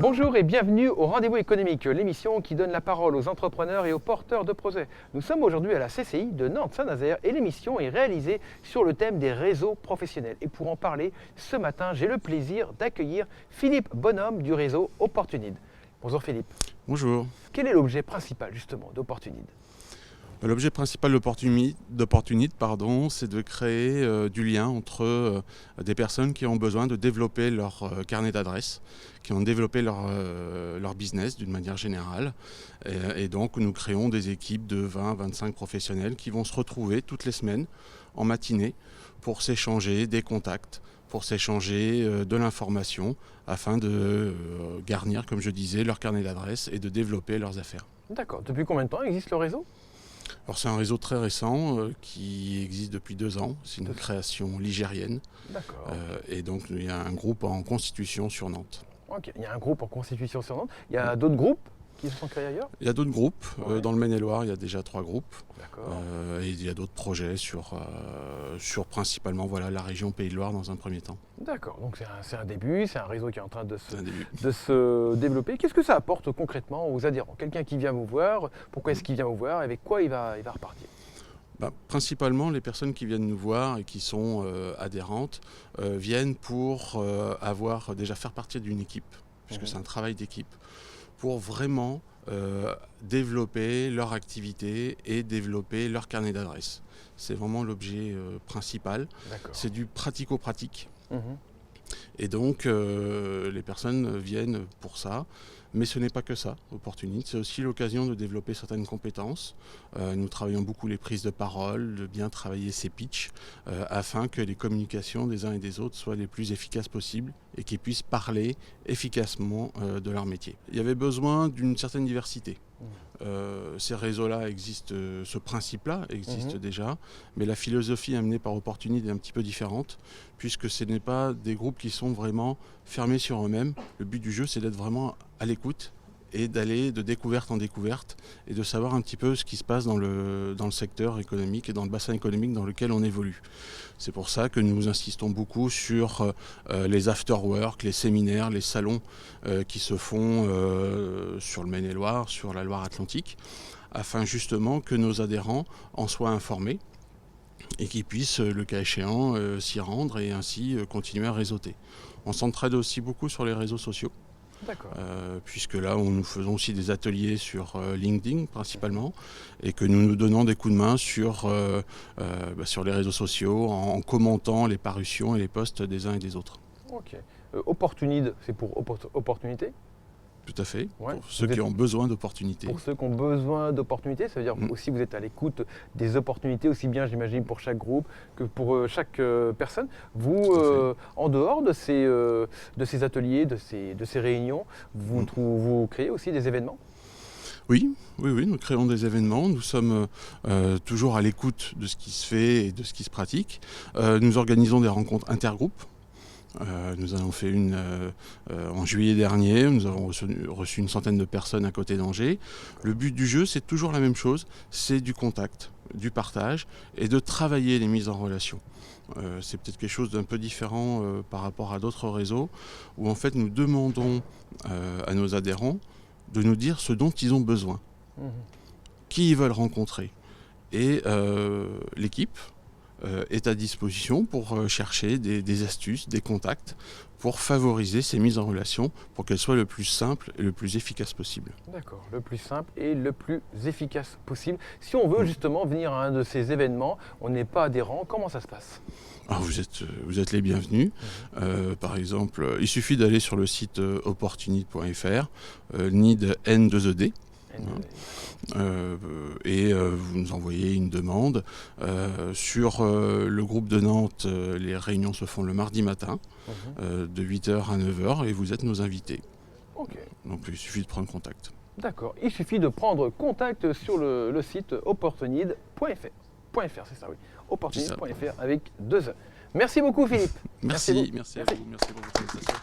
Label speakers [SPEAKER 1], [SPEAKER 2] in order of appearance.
[SPEAKER 1] Bonjour et bienvenue au Rendez-vous économique, l'émission qui donne la parole aux entrepreneurs et aux porteurs de projets. Nous sommes aujourd'hui à la CCI de Nantes-Saint-Nazaire et l'émission est réalisée sur le thème des réseaux professionnels. Et pour en parler, ce matin, j'ai le plaisir d'accueillir Philippe Bonhomme du réseau Opportunide. Bonjour Philippe.
[SPEAKER 2] Bonjour.
[SPEAKER 1] Quel est l'objet principal justement d'Opportunide ?
[SPEAKER 2] L'objet principal d'Opportunide, c'est de créer du lien entre des personnes qui ont besoin de développer leur carnet d'adresses, qui ont développé leur business d'une manière générale. Et donc nous créons des équipes de 20-25 professionnels qui vont se retrouver toutes les semaines en matinée pour s'échanger des contacts, pour s'échanger de l'information afin de garnir, comme je disais, leur carnet d'adresses et de développer leurs affaires.
[SPEAKER 1] D'accord. Depuis combien de temps existe le réseau ?
[SPEAKER 2] Alors c'est un réseau très récent qui existe depuis 2 ans. C'est une création ligérienne.
[SPEAKER 1] D'accord.
[SPEAKER 2] Et donc il y a un groupe en constitution sur Nantes.
[SPEAKER 1] Ok. Il y a un groupe en constitution sur Nantes. Il y a d'autres groupes qui se sont créés ailleurs ?
[SPEAKER 2] Il y a d'autres groupes.
[SPEAKER 1] Ouais.
[SPEAKER 2] Dans le Maine-et-Loire, il y a déjà 3 groupes.
[SPEAKER 1] D'accord.
[SPEAKER 2] Et il y a d'autres projets sur principalement la région Pays de Loire dans un premier temps.
[SPEAKER 1] D'accord, donc c'est un début, c'est un réseau qui est en train de
[SPEAKER 2] C'est un début.
[SPEAKER 1] se développer. Qu'est-ce que ça apporte concrètement aux adhérents ? Quelqu'un qui vient vous voir, pourquoi est-ce qu'il vient vous voir ? Avec quoi il va repartir ?
[SPEAKER 2] Principalement, les personnes qui viennent nous voir et qui sont adhérentes viennent pour faire partie d'une équipe, puisque c'est un travail d'équipe, pour vraiment développer leur activité et développer leur carnet d'adresses. C'est vraiment l'objet principal.
[SPEAKER 1] D'accord.
[SPEAKER 2] C'est du pratico-pratique.
[SPEAKER 1] Mhm.
[SPEAKER 2] Et donc, les personnes viennent pour ça. Mais ce n'est pas que ça, Opportunide. C'est aussi l'occasion de développer certaines compétences. Nous travaillons beaucoup les prises de parole, de bien travailler ses pitchs, afin que les communications des uns et des autres soient les plus efficaces possibles et qu'ils puissent parler efficacement de leur métier. Il y avait besoin d'une certaine diversité. Ces réseaux-là existent, ce principe-là existe déjà, mais la philosophie amenée par Opportunide est un petit peu différente, puisque ce n'est pas des groupes qui sont vraiment fermés sur eux-mêmes. Le but du jeu, c'est d'être vraiment à l'écoute et d'aller de découverte en découverte et de savoir un petit peu ce qui se passe dans le secteur économique et dans le bassin économique dans lequel on évolue. C'est pour ça que nous insistons beaucoup sur les after-work, les séminaires, les salons qui se font sur le Maine-et-Loire, sur la Loire-Atlantique, afin justement que nos adhérents en soient informés et qu'ils puissent, le cas échéant, s'y rendre et ainsi continuer à réseauter. On s'entraide aussi beaucoup sur les réseaux sociaux.
[SPEAKER 1] D'accord.
[SPEAKER 2] Puisque là, nous faisons aussi des ateliers sur LinkedIn principalement, et que nous donnons des coups de main sur les réseaux sociaux en commentant les parutions et les posts des uns et des autres.
[SPEAKER 1] Ok. Opportunide, c'est pour opportunité ?
[SPEAKER 2] Tout à fait,
[SPEAKER 1] Ouais.
[SPEAKER 2] pour ceux qui ont besoin d'opportunités.
[SPEAKER 1] Pour ceux qui ont besoin d'opportunités, ça veut dire aussi vous êtes à l'écoute des opportunités, aussi bien j'imagine pour chaque groupe que pour chaque personne. Vous, en dehors de ces ateliers, de ces réunions, vous créez aussi des événements ?
[SPEAKER 2] Oui, nous créons des événements, nous sommes toujours à l'écoute de ce qui se fait et de ce qui se pratique. Nous organisons des rencontres intergroupes. Nous en avons fait une en juillet dernier, nous avons reçu une centaine de personnes à côté d'Angers. Le but du jeu, c'est toujours la même chose, c'est du contact, du partage et de travailler les mises en relation. C'est peut-être quelque chose d'un peu différent par rapport à d'autres réseaux, où en fait nous demandons à nos adhérents de nous dire ce dont ils ont besoin, qui ils veulent rencontrer. Et l'équipe est à disposition pour chercher des astuces, des contacts, pour favoriser ces mises en relation, pour qu'elles soient le plus simples et le plus efficaces possible.
[SPEAKER 1] D'accord, le plus simple et le plus efficace possible. Si on veut justement venir à un de ces événements, on n'est pas adhérent, comment ça se passe ?
[SPEAKER 2] Alors vous êtes les bienvenus. Par exemple, il suffit d'aller sur le site opportunide.fr, need N2ED. Et vous nous envoyez une demande. Sur le groupe de Nantes, les réunions se font le mardi matin, de 8h à 9h, et vous êtes nos invités.
[SPEAKER 1] Ok.
[SPEAKER 2] Donc il suffit de prendre contact.
[SPEAKER 1] D'accord, il suffit de prendre contact sur le site opportunide.fr. C'est ça, oui. Opportunide.fr avec 2 E. Merci beaucoup Philippe.
[SPEAKER 2] Merci à vous, merci pour votre invitation.